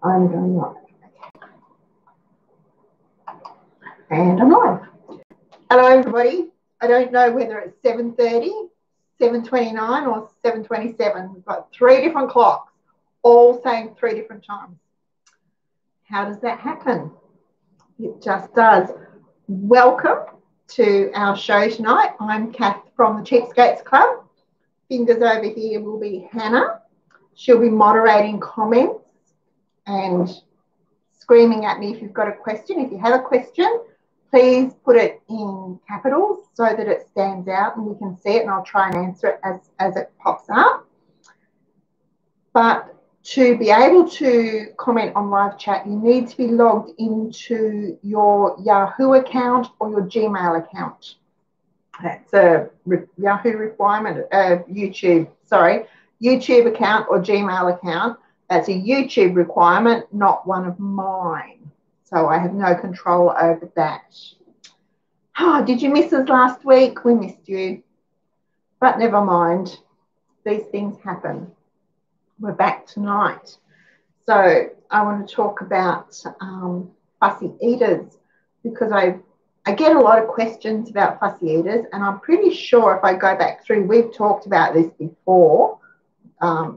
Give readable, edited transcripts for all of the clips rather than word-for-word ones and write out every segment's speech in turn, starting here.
I'm going live. And I'm live. Hello, everybody. I don't know whether it's 7:30, 7:29 or 7:27. We've got three different clocks, all saying three different times. How does that happen? It just does. Welcome to our show tonight. I'm Kath from the Cheapskates Club. Fingers over here will be Hannah. She'll be moderating comments and screaming at me if you've got a question. If you have a question, please put it in capitals so that it stands out and we can see it, and I'll try and answer it as it pops up. But to be able to comment on live chat, you need to be logged into your Yahoo account or your Gmail account. That's a Yahoo requirement, YouTube account or Gmail account. That's a YouTube requirement, not one of mine. So I have no control over that. Oh, did you miss us last week? We missed you. But never mind. These things happen. We're back tonight. So I want to talk about fussy eaters, because I get a lot of questions about fussy eaters, and I'm pretty sure if I go back through, we've talked about this before.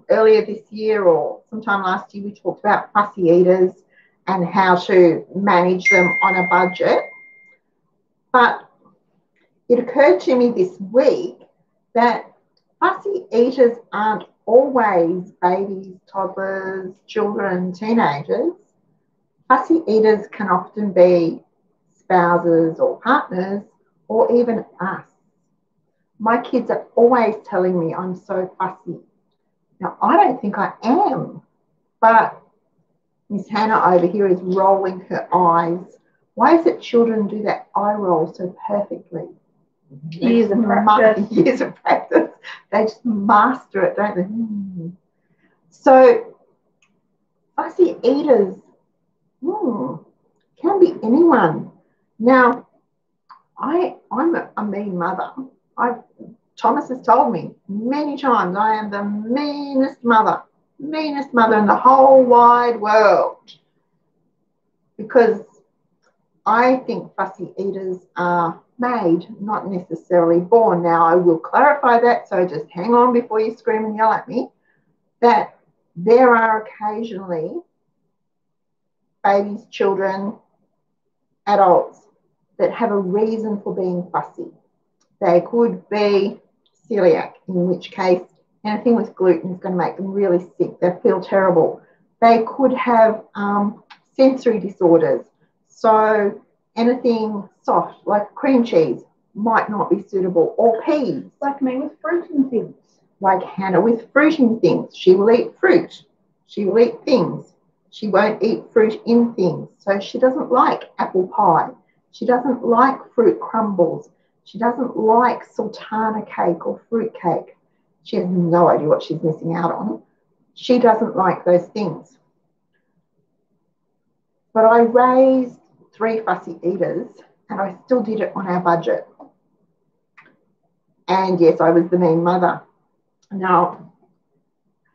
Earlier this year or sometime last year, we talked about fussy eaters and how to manage them on a budget. But it occurred to me this week that fussy eaters aren't always babies, toddlers, children, teenagers. Fussy eaters can often be spouses or partners or even us. My kids are always telling me I'm so fussy. Now, I don't think I am, but Miss Hannah over here is rolling her eyes. Why is it children do that eye roll so perfectly? Years of practice. Years of practice. They just master it, don't they? So, fussy eaters can be anyone. Now, I'm a mean mother. Thomas has told me many times I am the meanest mother in the whole wide world, because I think fussy eaters are made, not necessarily born. Now, I will clarify that, so just hang on before you scream and yell at me, that there are occasionally babies, children, adults that have a reason for being fussy. They could be celiac, in which case anything with gluten is going to make them really sick. They feel terrible. They could have sensory disorders. So anything soft, like cream cheese, might not be suitable, or peas. Like me with fruit and things. Like Hannah with fruit and things. She will eat fruit. She will eat things. She won't eat fruit in things. So she doesn't like apple pie. She doesn't like fruit crumbles. She doesn't like sultana cake or fruit cake. She has no idea what she's missing out on. She doesn't like those things. But I raised 3 fussy eaters, and I still did it on our budget. And yes, I was the mean mother. Now,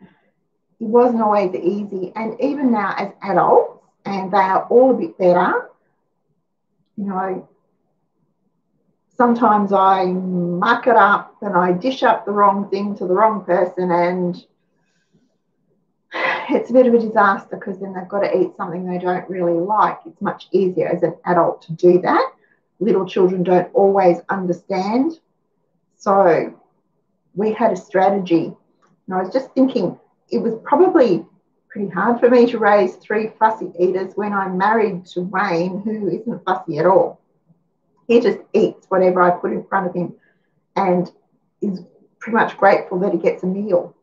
it wasn't always easy. And even now as adults, and they are all a bit better, you know, sometimes I muck it up and I dish up the wrong thing to the wrong person, and it's a bit of a disaster, because then they've got to eat something they don't really like. It's much easier as an adult to do that. Little children don't always understand. So we had a strategy. And I was just thinking, it was probably pretty hard for me to raise 3 fussy eaters when I'm married to Wayne, who isn't fussy at all. He just eats whatever I put in front of him and is pretty much grateful that he gets a meal.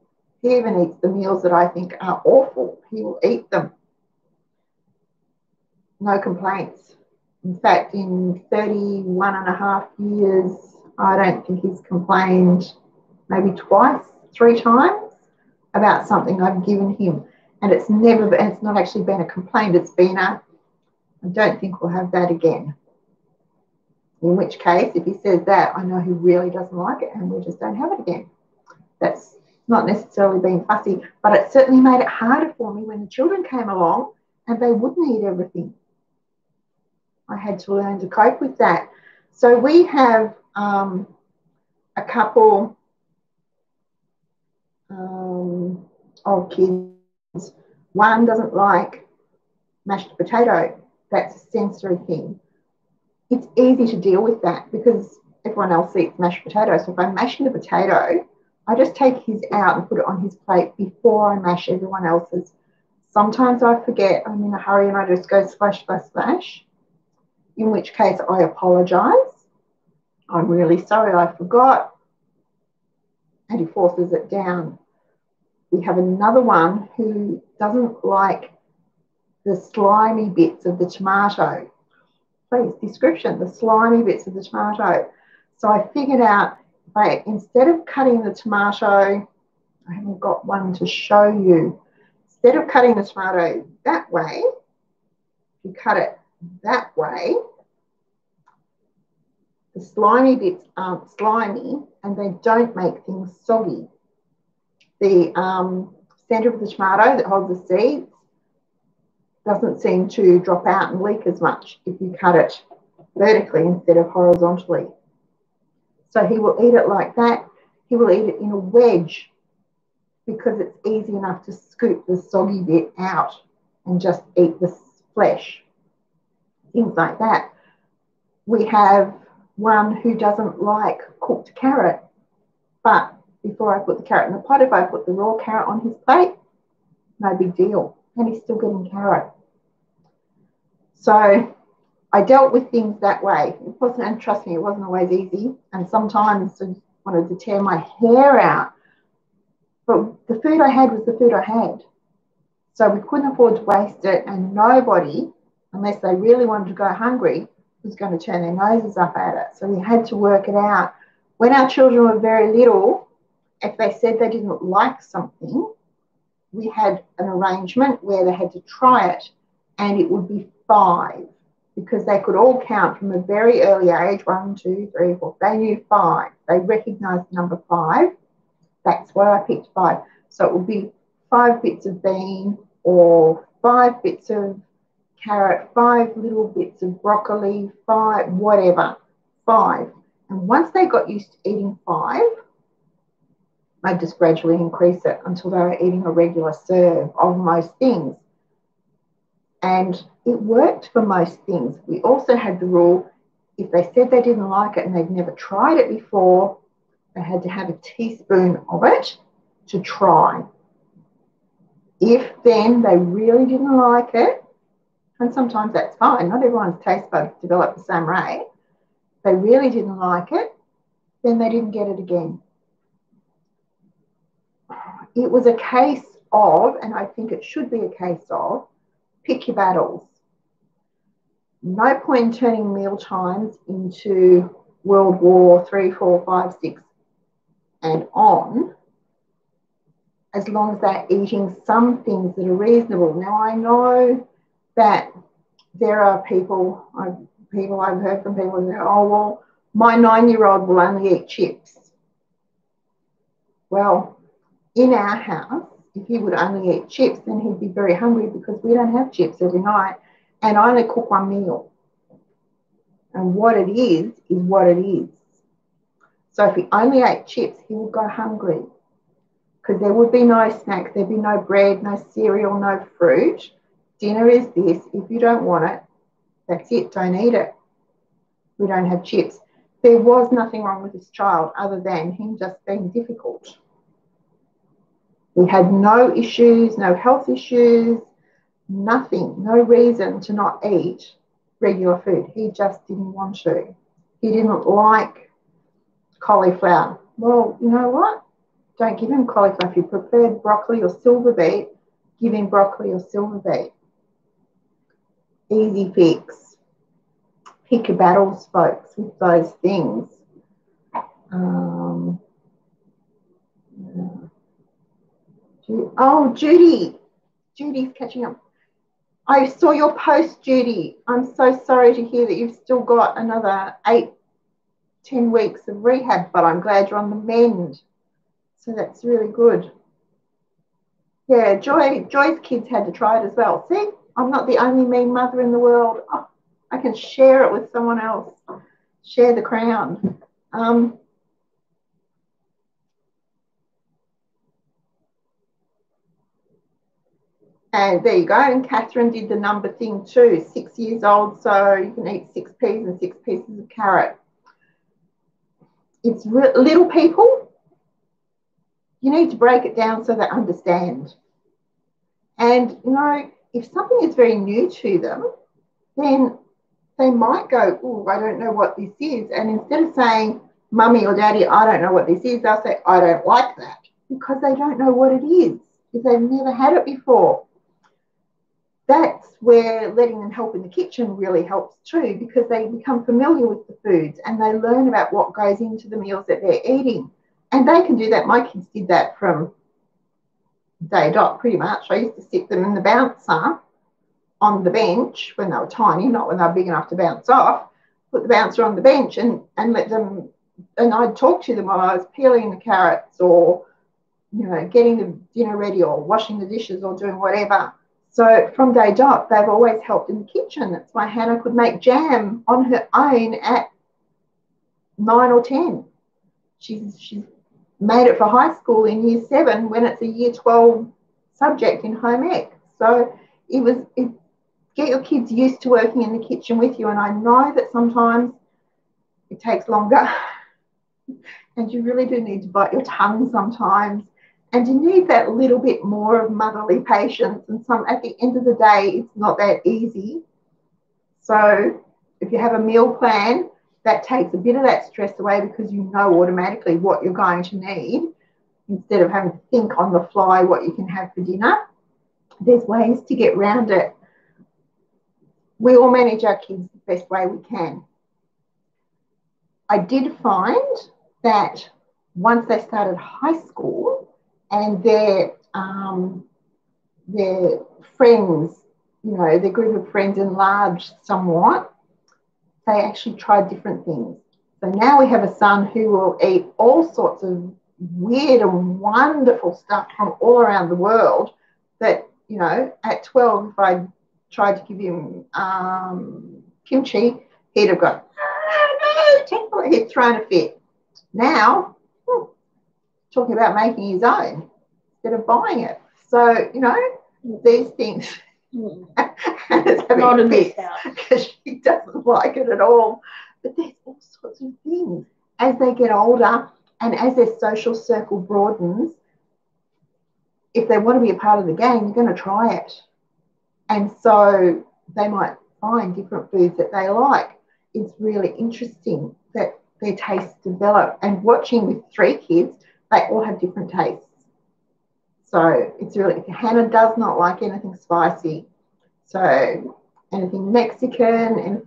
He even eats the meals that I think are awful. He will eat them. No complaints. In fact, in 31 and a half years, I don't think he's complained maybe 3 times about something I've given him. And it's not actually been a complaint. It's been I don't think we'll have that again. In which case, if he says that, I know he really doesn't like it, and we just don't have it again. That's not necessarily being fussy, but it certainly made it harder for me when the children came along and they wouldn't eat everything. I had to learn to cope with that. So we have a couple of kids. One doesn't like mashed potato. That's a sensory thing. It's easy to deal with that because everyone else eats mashed potato. So if I'm mashing the potato, I just take his out and put it on his plate before I mash everyone else's. Sometimes I forget, I'm in a hurry and I just go splash, splash, splash, in which case I apologise. I'm really sorry I forgot. And he forces it down. We have another one who doesn't like the slimy bits of the tomato. Please, description, the slimy bits of the tomato. So I figured out, instead of cutting the tomato, I haven't got one to show you. Instead of cutting the tomato that way, you cut it that way. The slimy bits aren't slimy and they don't make things soggy. The centre of the tomato that holds the seeds doesn't seem to drop out and leak as much if you cut it vertically instead of horizontally. So he will eat it like that. He will eat it in a wedge because it's easy enough to scoop the soggy bit out and just eat the flesh. Things like that. We have one who doesn't like cooked carrot, but before I put the carrot in the pot, if I put the raw carrot on his plate, no big deal. And he's still getting carrot. So I dealt with things that way. It wasn't, and trust me, it wasn't always easy. And sometimes I wanted to tear my hair out. But the food I had was the food I had. So we couldn't afford to waste it, and nobody, unless they really wanted to go hungry, was going to turn their noses up at it. So we had to work it out. When our children were very little, if they said they didn't like something, we had an arrangement where they had to try it, and it would be 5 because they could all count from a very early age, 1, 2, 3, 4. They knew 5. They recognised the number 5. That's why I picked 5. So it would be 5 bits of bean or 5 bits of carrot, 5 little bits of broccoli, 5, whatever, 5. And once they got used to eating 5, I'd just gradually increase it until they were eating a regular serve of most things. And it worked for most things. We also had the rule, if they said they didn't like it and they'd never tried it before, they had to have a teaspoon of it to try. If then they really didn't like it, and sometimes that's fine, not everyone's taste buds develop the same rate, they really didn't like it, then they didn't get it again. It was a case of, and I think it should be a case of, pick your battles. No point in turning meal times into World War 3, 4, 5, 6 and on, as long as they're eating some things that are reasonable. Now, I know that there are people I've heard from people who say, oh, well, my 9-year-old will only eat chips. Well, in our house, if he would only eat chips, then he'd be very hungry because we don't have chips every night and I only cook one meal. And what it is what it is. So if he only ate chips, he would go hungry because there would be no snacks, there'd be no bread, no cereal, no fruit. Dinner is this. If you don't want it, that's it. Don't eat it. We don't have chips. There was nothing wrong with this child other than him just being difficult. We had no issues, no health issues, nothing, no reason to not eat regular food. He just didn't want to. He didn't like cauliflower. Well, you know what? Don't give him cauliflower. If you preferred broccoli or silver beet, give him broccoli or silver beet. Easy fix. Pick your battles, folks, with those things. Oh, Judy. Judy's catching up. I saw your post, Judy. I'm so sorry to hear that you've still got another 8-10 weeks of rehab, but I'm glad you're on the mend. So that's really good. Yeah, Joy's kids had to try it as well. See, I'm not the only mean mother in the world. Oh, I can share it with someone else. Share the crown. And there you go. And Catherine did the number thing too. 6 years old, so you can eat 6 peas and 6 pieces of carrot. It's little people. You need to break it down so they understand. And, you know, if something is very new to them, then they might go, oh, I don't know what this is. And instead of saying, Mummy or Daddy, I don't know what this is, they'll say, I don't like that, because they don't know what it is, if they've never had it before. That's where letting them help in the kitchen really helps too, because they become familiar with the foods and they learn about what goes into the meals that they're eating. And they can do that. My kids did that from day dot pretty much. I used to sit them in the bouncer on the bench when they were tiny, not when they were big enough to bounce off, put the bouncer on the bench and let them, and I'd talk to them while I was peeling the carrots or, you know, getting the dinner ready or washing the dishes or doing whatever. So from day dot, they've always helped in the kitchen. That's why Hannah could make jam on her own at 9 or 10. She's made it for high school in year 7 when it's a year 12 subject in home ec. So get your kids used to working in the kitchen with you. And I know that sometimes it takes longer and you really do need to bite your tongue sometimes. And you need that little bit more of motherly patience. And at the end of the day, it's not that easy. So if you have a meal plan, that takes a bit of that stress away because you know automatically what you're going to need instead of having to think on the fly what you can have for dinner. There's ways to get around it. We all manage our kids the best way we can. I did find that once they started high school and their friends, you know, their group of friends enlarged somewhat, they actually tried different things. So now we have a son who will eat all sorts of weird and wonderful stuff from all around the world that, you know, at 12, if I tried to give him kimchi, he'd have gone, no, he'd thrown a fit. Now, talking about making his own instead of buying it. So, you know, these things. Hannah's having Not a in this fit house because she doesn't like it at all. But there's all sorts of things. As they get older and as their social circle broadens, if they want to be a part of the gang, they're going to try it. And so they might find different foods that they like. It's really interesting that their tastes develop. And watching with 3 kids, they all have different tastes. So it's really, Hannah does not like anything spicy. So anything Mexican,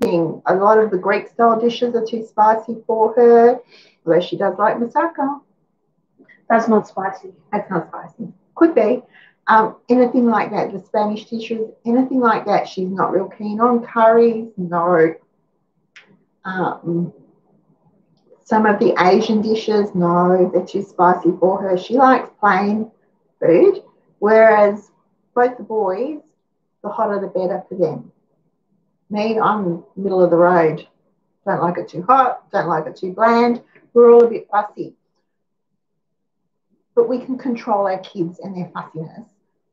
a lot of the Greek style dishes are too spicy for her, although she does like moussaka. That's not spicy. That's not spicy. Could be. Anything like that, the Spanish dishes, anything like that, she's not real keen on. Curries, no. Some of the Asian dishes, no, they're too spicy for her. She likes plain food, whereas both the boys, the hotter the better for them. Me, I'm middle of the road. Don't like it too hot, don't like it too bland. We're all a bit fussy. But we can control our kids and their fussiness.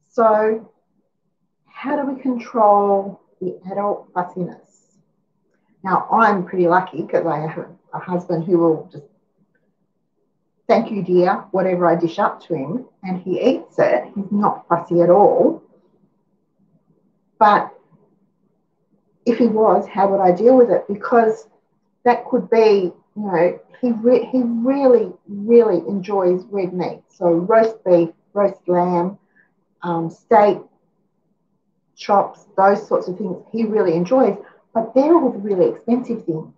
So how do we control the adult fussiness? Now, I'm pretty lucky because I have a husband who will just, thank you, dear, whatever I dish up to him, and he eats it. He's not fussy at all. But if he was, how would I deal with it? Because that could be, you know, he really, really enjoys red meat. So roast beef, roast lamb, steak, chops, those sorts of things he really enjoys. But they're all the really expensive things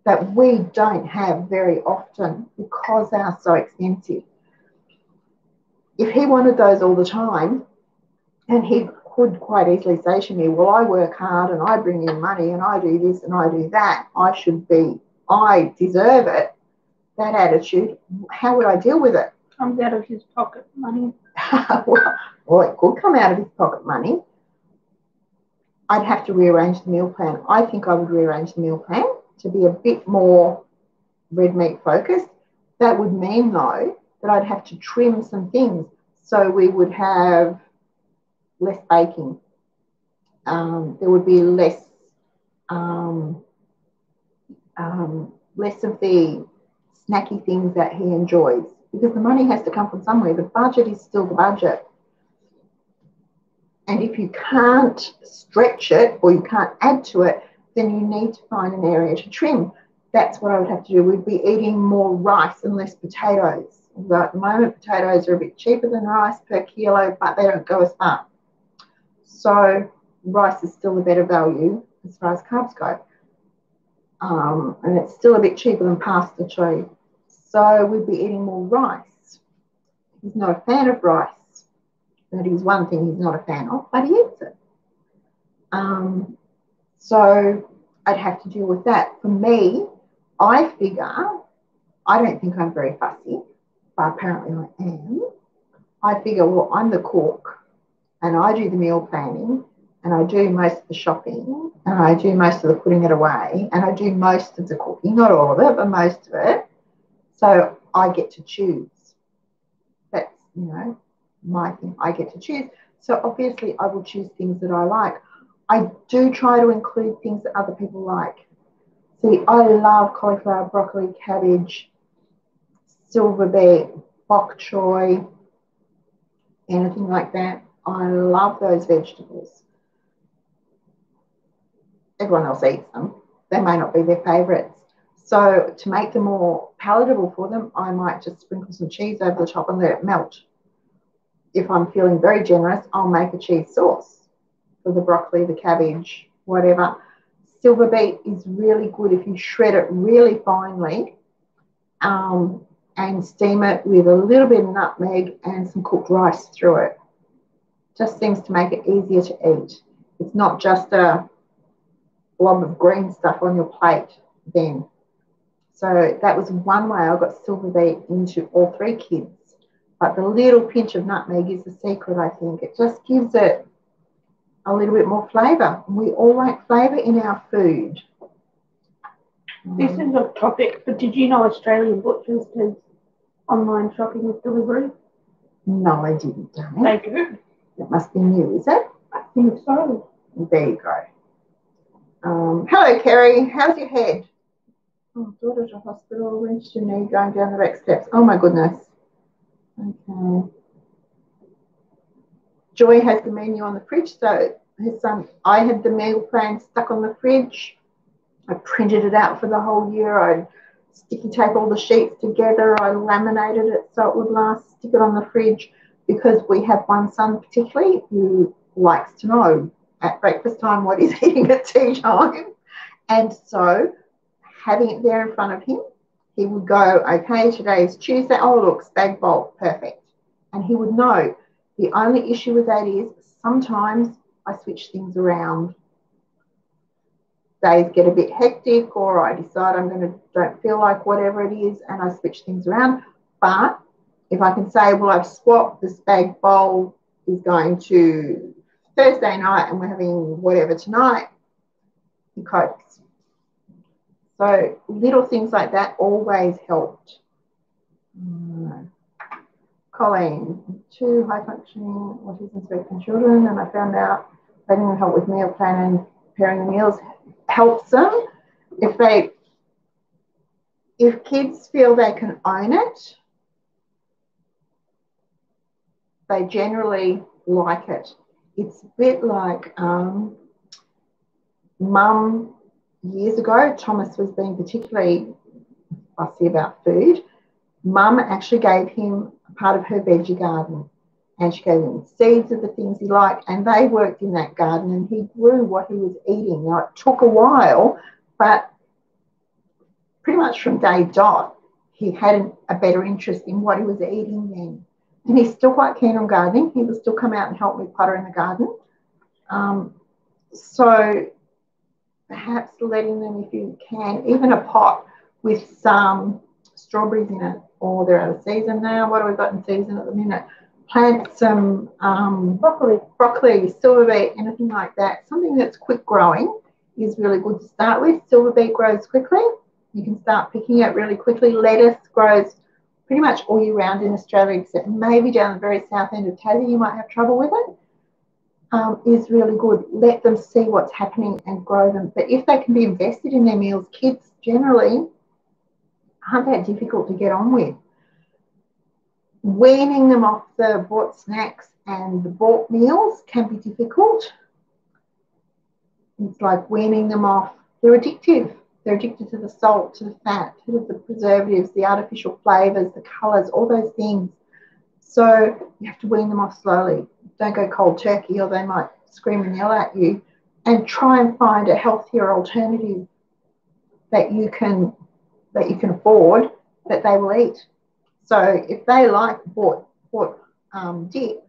that we don't have very often because they are so expensive. If he wanted those all the time, and he could quite easily say to me, well, I work hard and I bring in money and I do this and I do that, I deserve it, that attitude, how would I deal with it? Comes out of his pocket money. Well, it could come out of his pocket money. I'd have to rearrange the meal plan. I think I would rearrange the meal plan to be a bit more red meat focused. That would mean, though, that I'd have to trim some things. So we would have less baking. There would be less of the snacky things that he enjoys, because the money has to come from somewhere. The budget is still the budget. And if you can't stretch it or you can't add to it, then you need to find an area to trim. That's what I would have to do. We'd be eating more rice and less potatoes. Although at the moment, potatoes are a bit cheaper than rice per kilo, but they don't go as far. So rice is still a better value as far as carbs go. And it's still a bit cheaper than pasta too. So we'd be eating more rice. He's not a fan of rice. That is one thing he's not a fan of, but he eats it. So I'd have to deal with that. For me, I figure, I don't think I'm very fussy, but apparently I am. I figure, well, I'm the cook and I do the meal planning and I do most of the shopping and I do most of the putting it away and I do most of the cooking, not all of it, but most of it. So I get to choose. That's, my thing. I get to choose. So obviously I will choose things that I like. I do try to include things that other people like. See, I love cauliflower, broccoli, cabbage, silver beet, bok choy, anything like that. I love those vegetables. Everyone else eats them. They may not be their favourites. So to make them more palatable for them, I might just sprinkle some cheese over the top and let it melt. If I'm feeling very generous, I'll make a cheese sauce for the broccoli, the cabbage, whatever. Silver beet is really good if you shred it really finely and steam it with a little bit of nutmeg and some cooked rice through it. Just seems to make it easier to eat. It's not just a blob of green stuff on your plate then. So that was one way I got silver beet into all three kids. But the little pinch of nutmeg is the secret, I think. It just gives it a little bit more flavour. We all like flavour in our food. This is off topic, but did you know Australian butchers do online shopping with delivery? No, I didn't. They do. It must be new, is it? I think so. There you go. Hello, Kerry. How's your head? Oh, daughter to hospital, wrenched your knee going down the back steps. Oh, my goodness. Okay. Joy has the menu on the fridge, so her son, I had the meal plan stuck on the fridge. I printed it out for the whole year. I sticky tape all the sheets together. I laminated it so it would last. Stick it on the fridge because we have one son particularly who likes to know at breakfast time what he's eating at tea time. And so having it there in front of him, he would go, okay, today's Tuesday. Oh, look, spag bowl, perfect. And he would know. The only issue with that is sometimes I switch things around. Days get a bit hectic or I decide don't feel like whatever it is and I switch things around. But if I can say, well, I've swapped the spag bowl is going to Thursday night and we're having whatever tonight, he copes. So little things like that always helped. Colleen, 2 high-functioning autism spectrum children, and I found out letting them help with meal planning and preparing the meals helps them. If kids feel they can own it, they generally like it. It's a bit like Mum years ago, Thomas was being particularly fussy about food. Mum actually gave him a part of her veggie garden and she gave him seeds of the things he liked and they worked in that garden and he grew what he was eating. Now, it took a while, but pretty much from day dot, he had a better interest in what he was eating then. And he's still quite keen on gardening. He will still come out and help me potter in the garden. So perhaps letting them, if you can, even a pot with some strawberries in it, or they're out of season now. What have we got in season at the minute? plant some broccoli, silver beet, anything like that. Something that's quick growing is really good to start with. Silver beet grows quickly. You can start picking it really quickly. Lettuce grows pretty much all year round in Australia, except maybe down the very south end of Tassie you might have trouble with it. Is really good. Let them see what's happening and grow them. But if they can be invested in their meals, kids generally aren't that difficult to get on with. Weaning them off the bought snacks and the bought meals can be difficult. It's like weaning them off. They're addictive. They're addicted to the salt, to the fat, to the preservatives, the artificial flavours, the colours, all those things. So you have to wean them off slowly. Don't go cold turkey or they might scream and yell at you. And try and find a healthier alternative that you can afford that they will eat. So if they like bought dip,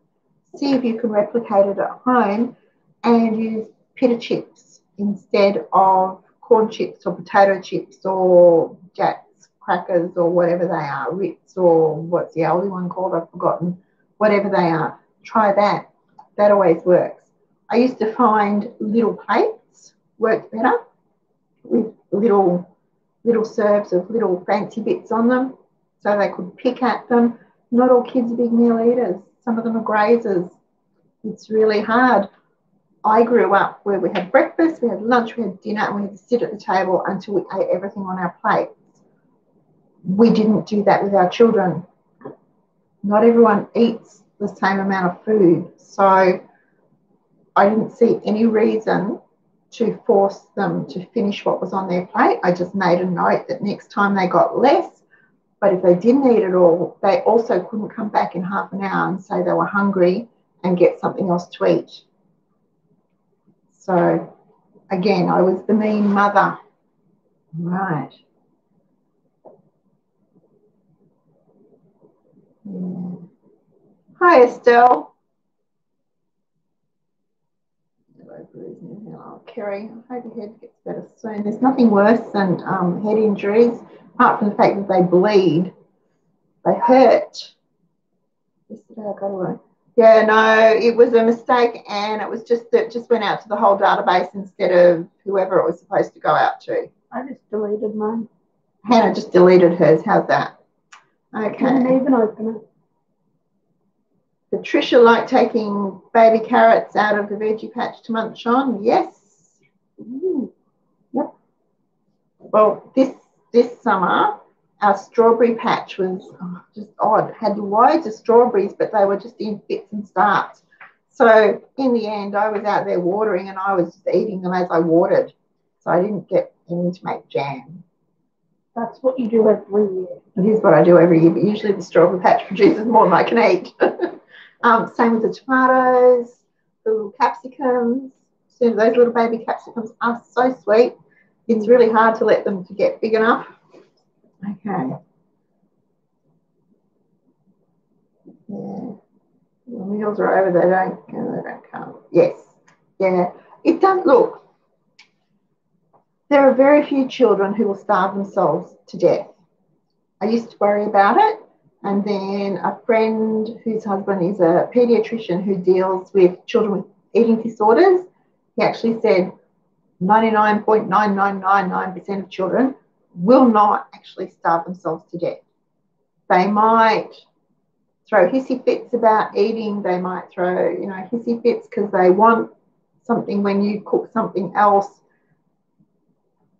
see if you can replicate it at home and use pita chips instead of corn chips or potato chips or Jacks crackers or whatever they are, Ritz or what's the Aldi one called? I've forgotten. Whatever they are, try that. That always works. I used to find little plates worked better with little serves of little fancy bits on them so they could pick at them. Not all kids are big meal eaters. Some of them are grazers. It's really hard. I grew up where we had breakfast, we had lunch, we had dinner, and we had to sit at the table until we ate everything on our plates. We didn't do that with our children. Not everyone eats the same amount of food. So I didn't see any reason to force them to finish what was on their plate. I just made a note that next time they got less, but if they didn't eat it all, they also couldn't come back in half an hour and say they were hungry and get something else to eat. So, again, I was the mean mother. Right. Yeah. Hi, Estelle. Oh, Kerry, I hope your head gets better soon. There's nothing worse than head injuries, apart from the fact that they bleed. They hurt. Yesterday I got away. Yeah, no, it was a mistake, and it was just that just went out to the whole database instead of whoever it was supposed to go out to. I just deleted mine. Hannah just deleted hers. How's that? Okay. Didn't even open it. Patricia liked taking baby carrots out of the veggie patch to munch on. Yes. Yep. Well, this summer, our strawberry patch was just odd. Had loads of strawberries, but they were just in fits and starts. So in the end, I was out there watering and I was just eating them as I watered. So I didn't get any to make jam. That's what you do every year. It is what I do every year, but usually the strawberry patch produces more than I can eat. Same with the tomatoes, the little capsicums. So those little baby capsicums are so sweet. It's really hard to let them to get big enough. Okay. Yeah. The meals are over. They don't come. Yes. Yeah. It does look. There are very few children who will starve themselves to death. I used to worry about it. And then a friend whose husband is a paediatrician who deals with children with eating disorders, he actually said 99.9999% of children will not actually starve themselves to death. They might throw hissy fits about eating. They might throw, hissy fits because they want something when you cook something else.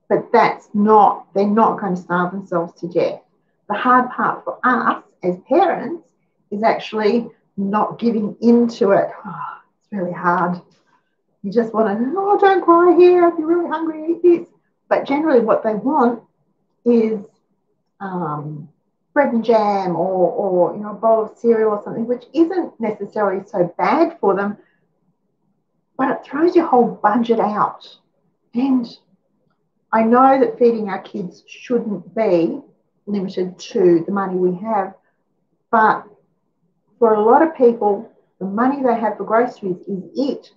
But they're not going to starve themselves to death. The hard part for us as parents is actually not giving into it. Oh, it's really hard. You just want to, don't cry here. If you're really hungry, eat this. But generally what they want is bread and jam or a bowl of cereal or something, which isn't necessarily so bad for them, but it throws your whole budget out. And I know that feeding our kids shouldn't be limited to the money we have, but for a lot of people, the money they have for groceries is it.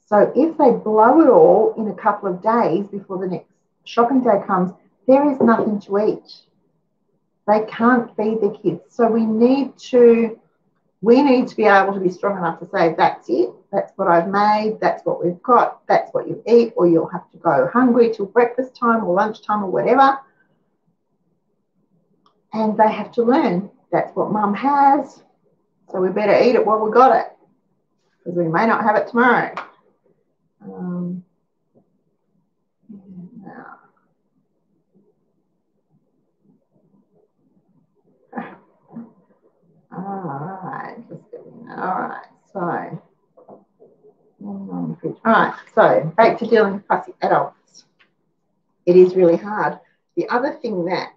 So if they blow it all in a couple of days before the next shopping day comes, there is nothing to eat. They can't feed their kids. So we need to We need to be able to be strong enough to say, that's it, that's what I've made, that's what we've got, that's what you eat, or you'll have to go hungry till breakfast time or lunchtime or whatever. And they have to learn that's what mum has, so we better eat it while we got it, because we may not have it tomorrow. Alright, so back to dealing with fussy adults. It is really hard. The other thing that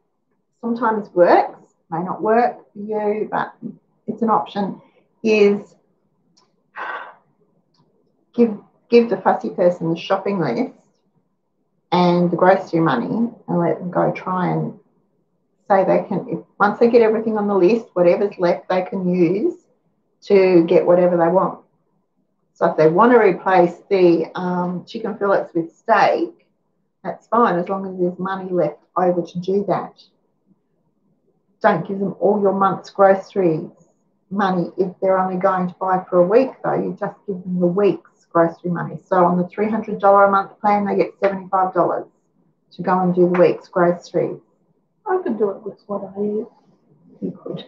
sometimes works, may not work for you, but it's an option, is give the fussy person the shopping list and the grocery money and let them go try and say they can, once they get everything on the list, whatever's left they can use to get whatever they want. So if they want to replace the chicken fillets with steak, that's fine as long as there's money left over to do that. Don't give them all your month's grocery money if they're only going to buy for a week, though. You just give them the week's grocery money. So on the $300 a month plan, they get $75 to go and do the week's groceries. I could do it with what I use. You could.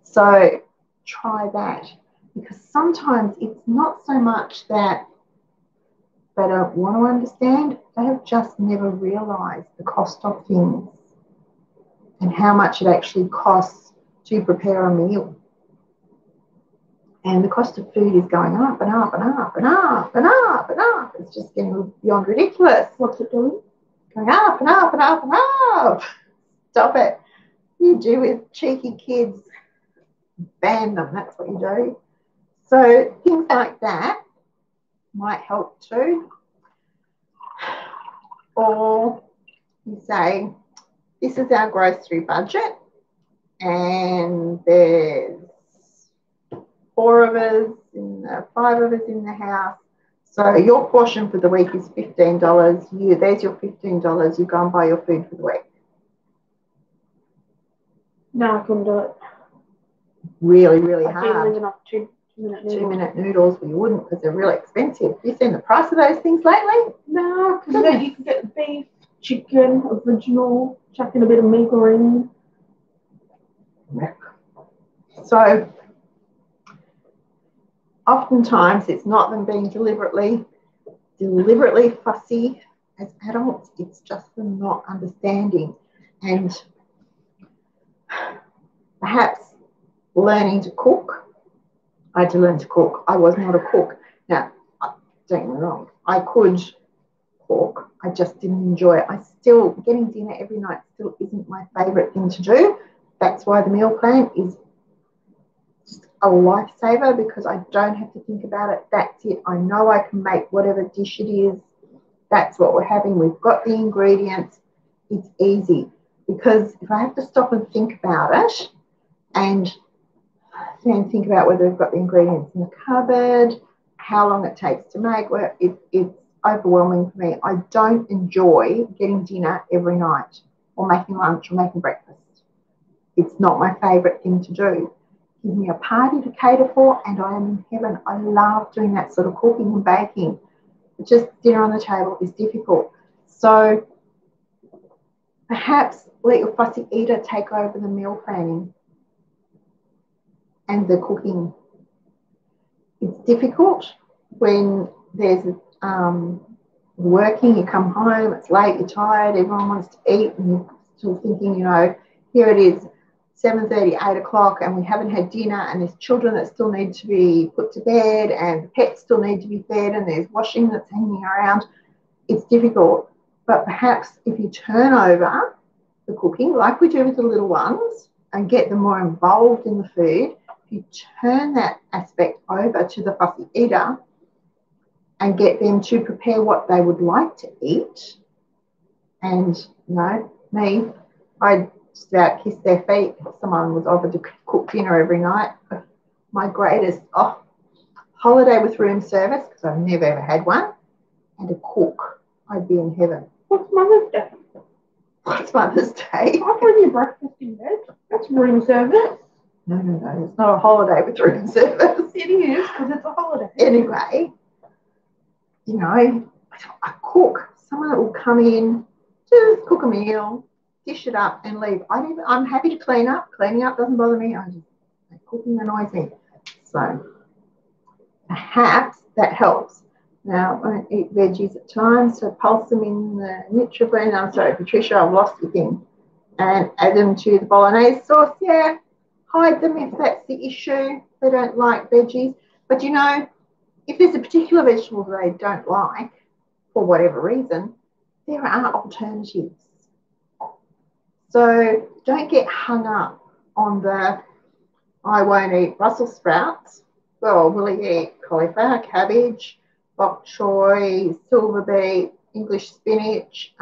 So try that, because sometimes it's not so much that they don't want to understand, they have just never realised the cost of things and how much it actually costs to prepare a meal. And the cost of food is going up and up and up and up and up and up. It's just getting beyond ridiculous. What's it doing? Going up and up and up and up. Stop it. You do with cheeky kids. Ban them. That's what you do. So things like that might help too. Or you say, this is our grocery budget, and there's 4 of us, 5 of us in the house. So your portion for the week is $15. There's your $15. You go and buy your food for the week. No, I couldn't do it. Really, really hard. I've been living off 2-minute noodles. 2-minute noodles, but you wouldn't because they're really expensive. Have you seen the price of those things lately? No, because then you can get beef, chicken, original, chuck in a bit of meat. So oftentimes it's not them being deliberately fussy as adults, it's just them not understanding and perhaps learning to cook. I had to learn to cook. I was not a cook. Now, don't get me wrong, I could cook. I just didn't enjoy it. Getting dinner every night still isn't my favourite thing to do. That's why the meal plan is just a lifesaver, because I don't have to think about it. That's it. I know I can make whatever dish it is. That's what we're having. We've got the ingredients. It's easy, because if I have to stop and think about it and then think about whether we've got the ingredients in the cupboard, how long it takes to make, well, it's overwhelming for me. I don't enjoy getting dinner every night or making lunch or making breakfast. It's not my favourite thing to do. Give me a party to cater for and I am in heaven. I love doing that sort of cooking and baking. Just dinner on the table is difficult. So perhaps let your fussy eater take over the meal planning and the cooking. It's difficult when there's working, you come home, it's late, you're tired, everyone wants to eat, and you're still thinking, here it is, 7:30, 8 o'clock, and we haven't had dinner, and there's children that still need to be put to bed, and the pets still need to be fed, and there's washing that's hanging around. It's difficult. But perhaps if you turn over the cooking, like we do with the little ones, and get them more involved in the food, if you turn that aspect over to the fussy eater and get them to prepare what they would like to eat, and, me, I'd just about kiss their feet if someone was offered to cook dinner every night. My greatest holiday with room service, because I've never ever had one, and a cook, I'd be in heaven. What's Mother's Day? What's Mother's Day? Offering you breakfast in bed. That's room service. No, it's not a holiday with room service. It is, because it's a holiday. Anyway, you know, I cook. Someone will come in, just cook a meal, dish it up and leave. I'm happy to clean up. Cleaning up doesn't bother me. Cooking annoys me. So perhaps that helps. Now, I don't eat veggies at times, so pulse them in the Nutriblend. I'm sorry, Patricia, I've lost your thing. And add them to the bolognese sauce. Yeah, hide them if that's the issue. They don't like veggies. But, you know, if there's a particular vegetable they don't like, for whatever reason, there are alternatives. So don't get hung up on the, I won't eat Brussels sprouts. Well, will he eat cauliflower, cabbage, bok choy, silver beet, English spinach,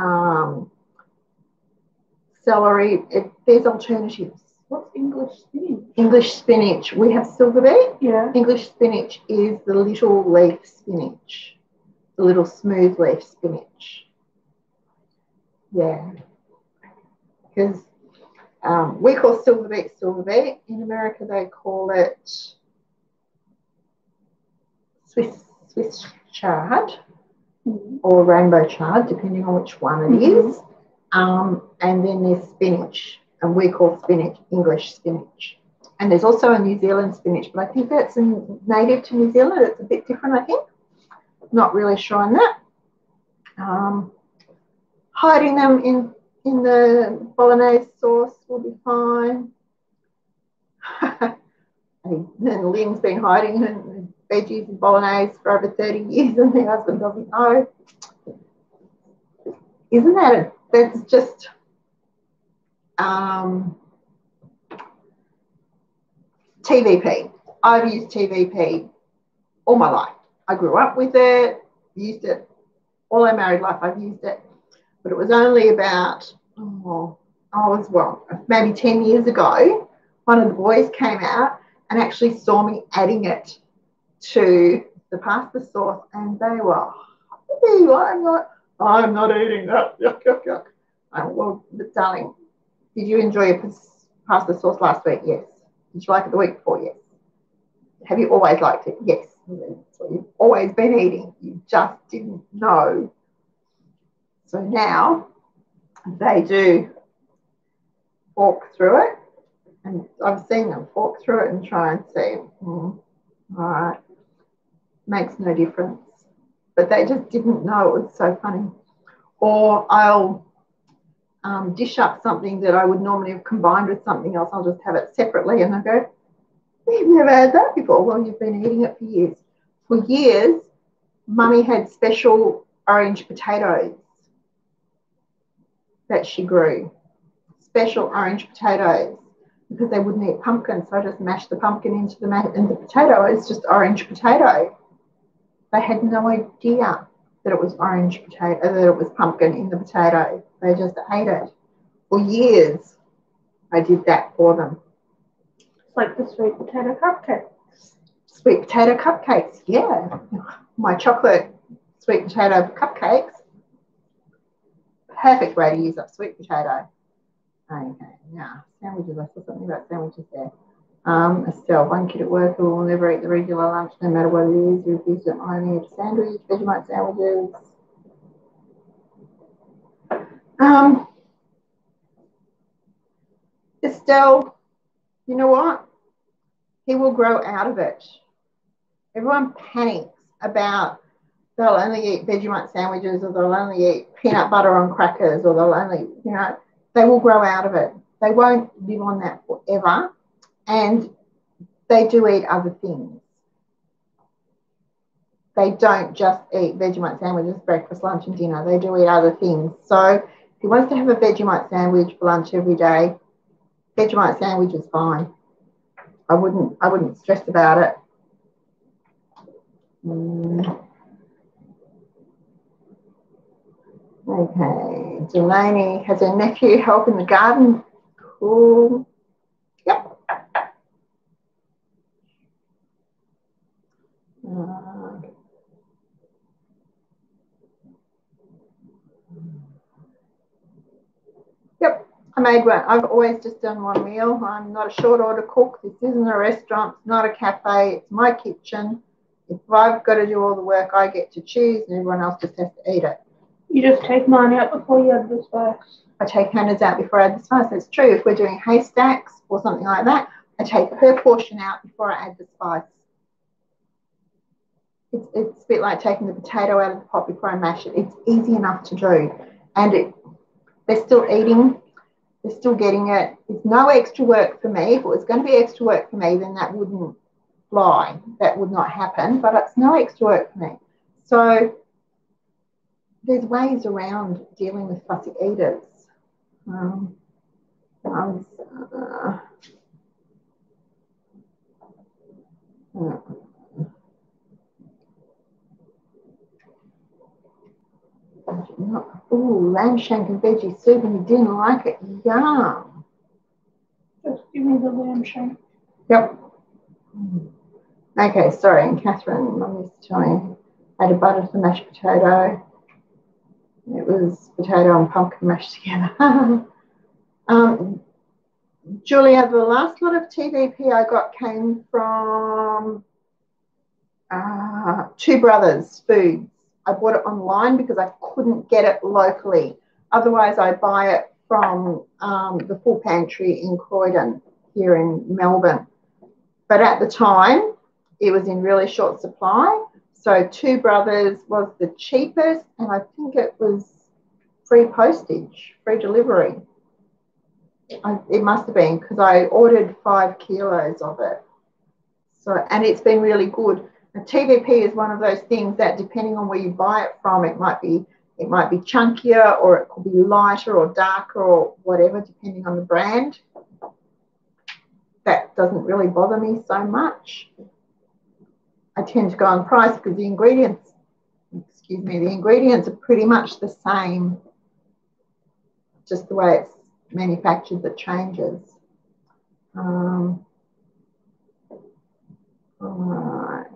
celery? There's alternatives. What's English spinach? English spinach. We have silver beet. Yeah. English spinach is the little leaf spinach, the little smooth leaf spinach. Yeah. Because we call silver beet. In America, they call it Swiss chard or rainbow chard, depending on which one it is. And then there's spinach, and we call spinach English spinach. And there's also a New Zealand spinach, but I think that's native to New Zealand. It's a bit different, I think. Not really sure on that. Hiding them in the bolognese sauce will be fine. And then Lynn's been hiding her veggies and bolognese for over 30 years and her husband doesn't know. Isn't that it? That's just TVP. I've used TVP all my life. I grew up with it, used it all my married life. I've used it, but it was only about maybe 10 years ago. One of the boys came out and actually saw me adding it to the pasta sauce, and they were, I'm not eating that. Yuck, yuck, yuck. Well, but darling, did you enjoy your pasta sauce last week? Yes. Did you like it the week before? Yes. Have you always liked it? Yes. That's what you've always been eating. You just didn't know. So now they do fork through it, and I've seen them fork through it and try and see. All right, makes no difference. But they just didn't know. It was so funny. Or I'll dish up something that I would normally have combined with something else. I'll just have it separately, and I go, we've never had that before. Well, you've been eating it for years. For years, Mummy had special orange potatoes that she grew. Special orange potatoes, because they wouldn't eat pumpkin, so I just mashed the pumpkin into the potato. It's just orange potato. They had no idea that it was orange potato, that it was pumpkin in the potato. They just ate it. For years, I did that for them. It's like the sweet potato cupcakes. Sweet potato cupcakes, yeah. My chocolate sweet potato cupcakes. Perfect way to use up sweet potato. Okay, now sandwiches. I saw something about sandwiches there. Estelle, one kid at work who will never eat the regular lunch no matter what it is. Refused it. I only eat a sandwich, Vegemite sandwiches. Estelle, you know what? He will grow out of it. Everyone panics about they'll only eat Vegemite sandwiches, or they'll only eat peanut butter on crackers, or they'll only, they will grow out of it. They won't live on that forever, and they do eat other things. They don't just eat Vegemite sandwiches, breakfast, lunch, and dinner. They do eat other things. So if he wants to have a Vegemite sandwich for lunch every day, Vegemite sandwich is fine. I wouldn't stress about it. Okay, Delaney has her nephew help in the garden. Cool. Yep. Yep. I made one. I've always just done one meal. I'm not a short order cook. This isn't a restaurant. It's not a cafe. It's my kitchen. If I've got to do all the work, I get to choose, and everyone else just has to eat it. You just take mine out before you add the spice. I take Hannah's out before I add the spice. It's true. If we're doing haystacks or something like that, I take her portion out before I add the spice. It's a bit like taking the potato out of the pot before I mash it. It's easy enough to do. And they're still eating. They're still getting it. It's no extra work for me. If it was going to be extra work for me, then that wouldn't fly. That would not happen. But it's no extra work for me. So there's ways around dealing with fussy eaters. Lamb shank and veggie soup, and you didn't like it. Yum. Just give me the lamb shank. Yep. Okay, sorry. And Catherine, Mum used to tell me, I had a butter for mashed potato. It was potato and pumpkin mashed together. Julia, the last lot of TVP I got came from Two Brothers Foods. I bought it online because I couldn't get it locally. Otherwise, I buy it from the Full Pantry in Croydon here in Melbourne. But at the time, it was in really short supply. So Two Brothers was the cheapest, and I think it was free postage, free delivery. It must have been, because I ordered 5 kilos of it. So, and it's been really good. A TVP is one of those things that, depending on where you buy it from, it might be chunkier, or it could be lighter or darker or whatever, depending on the brand. That doesn't really bother me so much. I tend to go on price because the ingredients are pretty much the same. Just the way it's manufactured that changes. All right.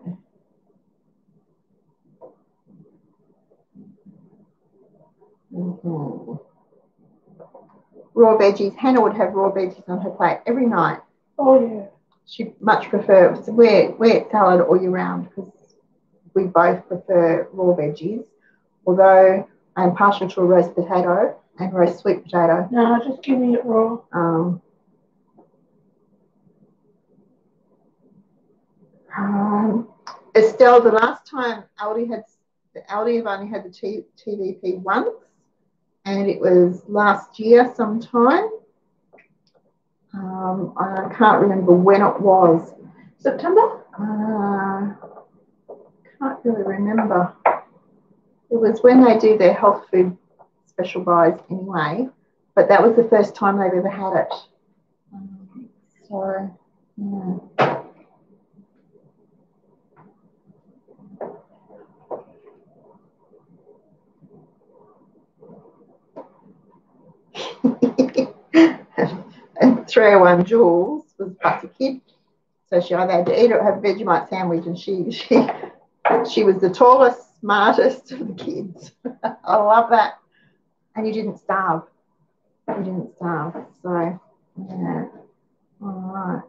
Raw veggies. Hannah would have raw veggies on her plate every night. Oh, yeah. She much prefers, we eat salad all year round because we both prefer raw veggies, although I'm partial to a roast potato and roast sweet potato. No, just give me it raw. Estelle, the last time Aldi have only had the TVP once, and it was last year sometime. I can't remember when it was. September? Can't really remember. It was when they do their health food special buys anyway, but that was the first time they've ever had it. So, yeah. And 301 Jules was Fussy kid, so she either had to eat or have a Vegemite sandwich, and she was the tallest, smartest of the kids. I love that. And you didn't starve. So, yeah. All right.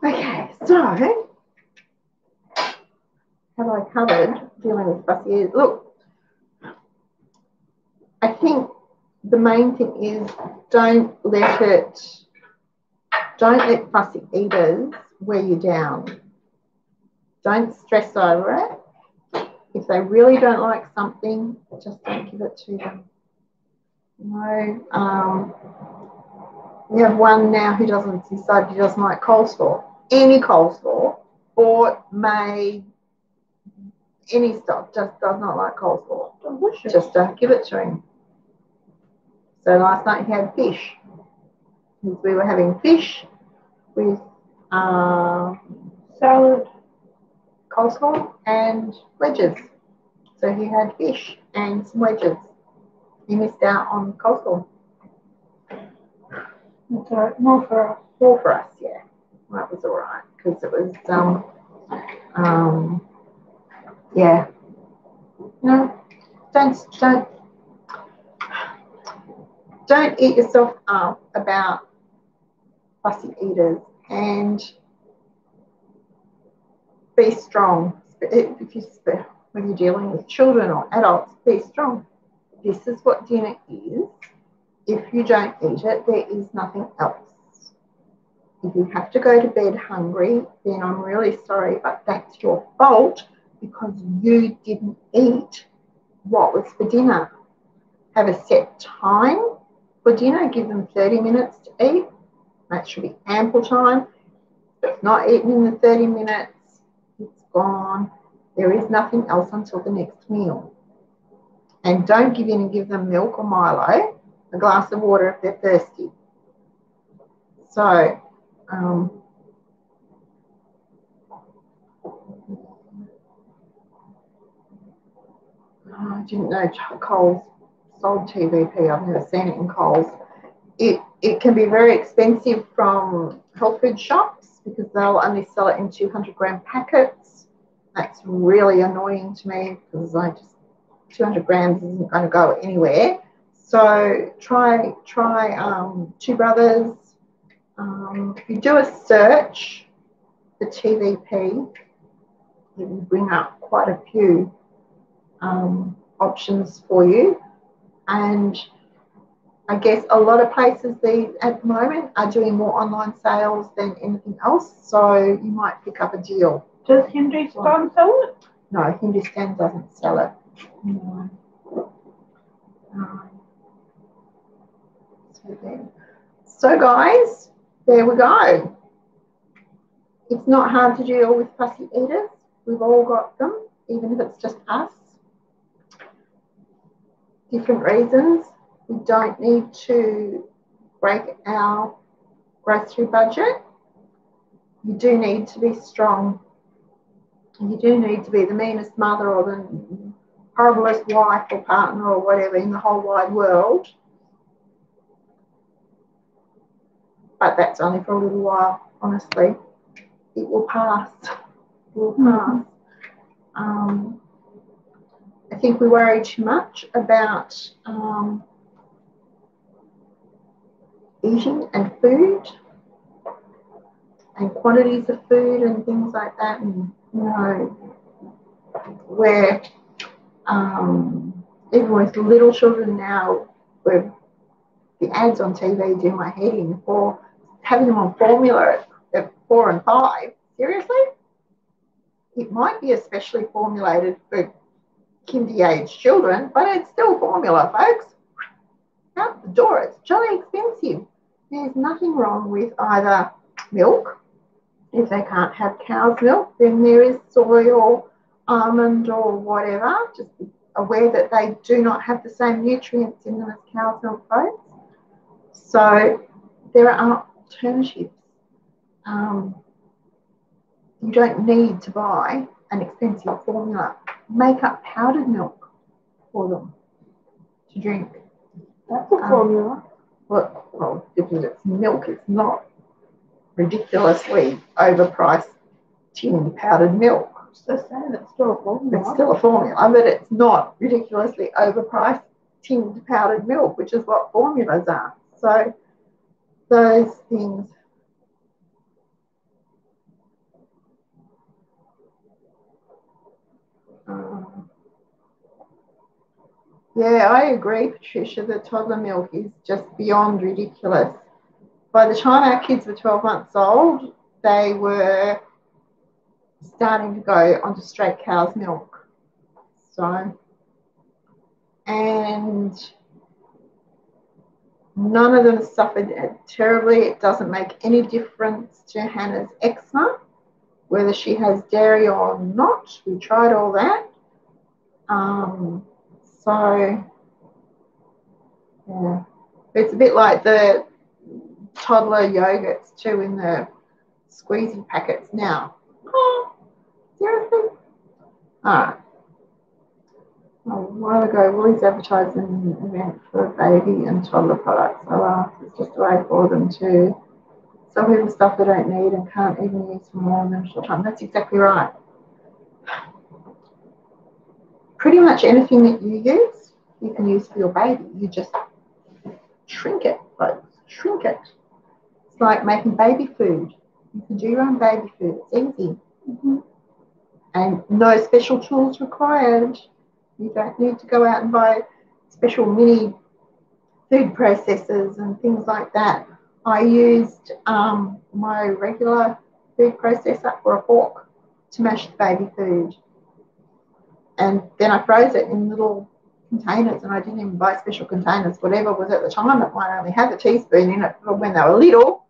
Okay, so have I covered dealing with fussy eaters? Look, I think the main thing is don't let fussy eaters wear you down. Don't stress over it. If they really don't like something, just don't give it to them. We have one now who decided he doesn't like coleslaw. Any coleslaw, or made, any stuff, just does not like coleslaw. Delicious. Just don't give it to him. So last night he had fish. We were having fish with salad, coleslaw, and wedges. So he had fish and some wedges. He missed out on coleslaw. That's all right. More for us. More for us, yeah. That was all right because it was, yeah. No, don't. don't eat yourself up about fussy eaters, and be strong. When you're dealing with children or adults, be strong. This is what dinner is. If you don't eat it, there is nothing else. If you have to go to bed hungry, then I'm really sorry, but that's your fault because you didn't eat what was for dinner. Have a set time for dinner. Give them 30 minutes to eat. That should be ample time. If it's not eaten in the 30 minutes, it's gone. There is nothing else until the next meal. And don't give in and give them milk or Milo, a glass of water if they're thirsty. So, I didn't know Coles sold TVP. I've never seen it in Coles. It can be very expensive from health food shops because they'll only sell it in 200-gram packets. That's really annoying to me because 200 grams isn't going to go anywhere. So try Two Brothers. If you do a search for TVP, it will bring up quite a few options for you. And I guess a lot of places at the moment are doing more online sales than anything else, so you might pick up a deal. Does Hindustan sell it? No, Hindustan doesn't sell it. No. So guys, there we go. It's not hard to deal with fussy eaters. We've all got them, even if it's just us. Different reasons. We don't need to break our grocery budget. You do need to be strong. You do need to be the meanest mother or the horriblest wife or partner or whatever in the whole wide world. But that's only for a little while, honestly. It will pass. It will pass. I think we worry too much about eating and food and quantities of food and things like that. And, you know, where even with little children now, where the ads on TV do my head in for having them on formula at 4 and 5. Seriously? It might be especially formulated for kindy-age children, but it's still formula, folks. Out the door, it's jolly expensive. There's nothing wrong with either milk. If they can't have cow's milk, then there is soy or almond or whatever. Just be aware that they do not have the same nutrients in them as cow's milk does. So there are alternatives. You don't need to buy an expensive formula. Make up powdered milk for them to drink. That's a formula. Well, because it's milk, it's not ridiculously overpriced tinned powdered milk. So it's still a formula. It's still a formula, but it's not ridiculously overpriced tinned powdered milk, which is what formulas are. So those things. Yeah, I agree, Patricia. The toddler milk is just beyond ridiculous. By the time our kids were 12 months old, they were starting to go onto straight cow's milk. So, and none of them suffered terribly. It doesn't make any difference to Hannah's eczema, whether she has dairy or not. We tried all that. So, yeah, it's a bit like the toddler yogurts too in the squeezy packets now. Oh, seriously? All right. A while ago, Woolies advertised an event for baby and toddler products. Alas, it's just a way for them to sell people stuff they don't need and can't even use for more than a short time. That's exactly right. Pretty much anything that you use, you can use for your baby. You just Shrink it, folks. Shrink it. It's like making baby food. You can do your own baby food. It's easy. And no special tools required. You don't need to go out and buy special mini food processors and things like that. I used my regular food processor or a fork to mash the baby food. And then I froze it in little containers, and I didn't even buy special containers. Whatever was at the time, it might only have a teaspoon in it. But when they were little,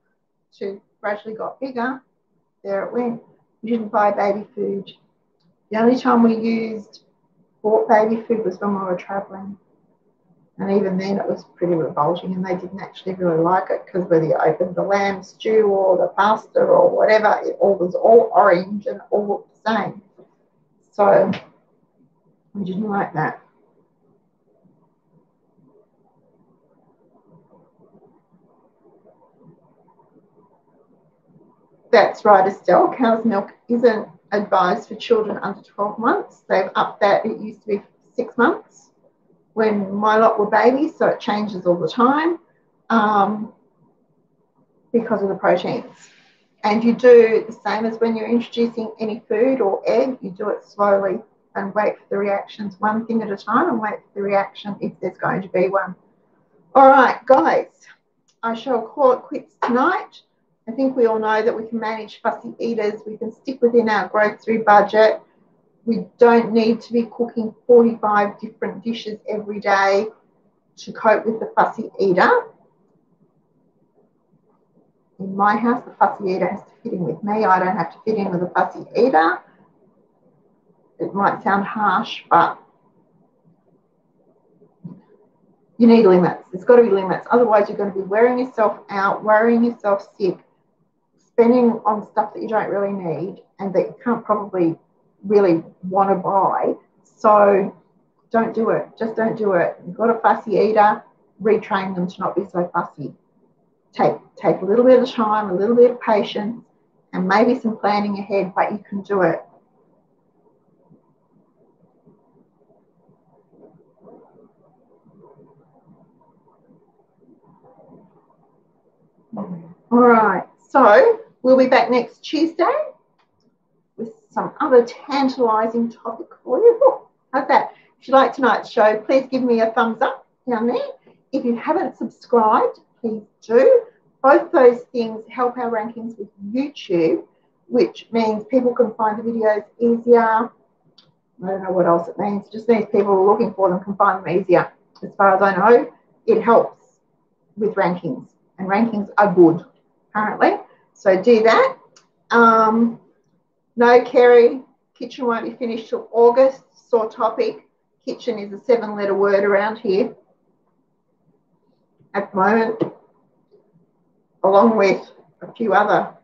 to gradually got bigger, there it went. We didn't buy baby food. The only time we bought baby food was when we were travelling. And even then it was pretty revolting, and they didn't actually really like it because whether you opened the lamb stew or the pasta or whatever, it all was all orange and all looked the same. So we didn't like that. That's right, Estelle. Cow's milk isn't advised for children under 12 months. They've upped that. It used to be 6 months when my lot were babies, so it changes all the time because of the proteins. And you do the same as when you're introducing any food or egg. You do it slowly and wait for the reactions, one thing at a time, and wait for the reaction if there's going to be one. All right, guys, I shall call it quits tonight. I think we all know that we can manage fussy eaters. We can stick within our grocery budget. We don't need to be cooking 45 different dishes every day to cope with the fussy eater. In my house, the fussy eater has to fit in with me. I don't have to fit in with the fussy eater. It might sound harsh, but you need limits. There's got to be limits. Otherwise, you're going to be wearing yourself out, worrying yourself sick, spending on stuff that you don't really need and that you can't probably really want to buy. So don't do it. Just don't do it. You've got a fussy eater, retrain them to not be so fussy. Take a little bit of time, a little bit of patience, and maybe some planning ahead, but you can do it. All right, so we'll be back next Tuesday with some other tantalising topic for you. How's that? If you like tonight's show, please give me a thumbs up down there. If you haven't subscribed, please do. Both those things help our rankings with YouTube, which means people can find the videos easier. I don't know what else it means. It just means people looking for them can find them easier. As far as I know, it helps with rankings, and rankings are good currently. So do that. No, Kerry, kitchen won't be finished till August. Sore topic. Kitchen is a 7-letter word around here at the moment, along with a few other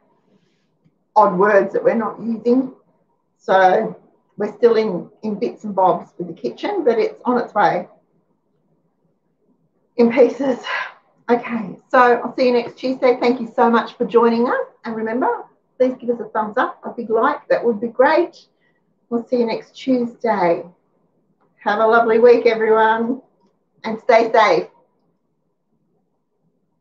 odd words that we're not using. So we're still in bits and bobs with the kitchen, but it's on its way in pieces. Okay, so I'll see you next Tuesday. Thank you so much for joining us. And remember, please give us a thumbs up, a big like. That would be great. We'll see you next Tuesday. Have a lovely week, everyone, and stay safe.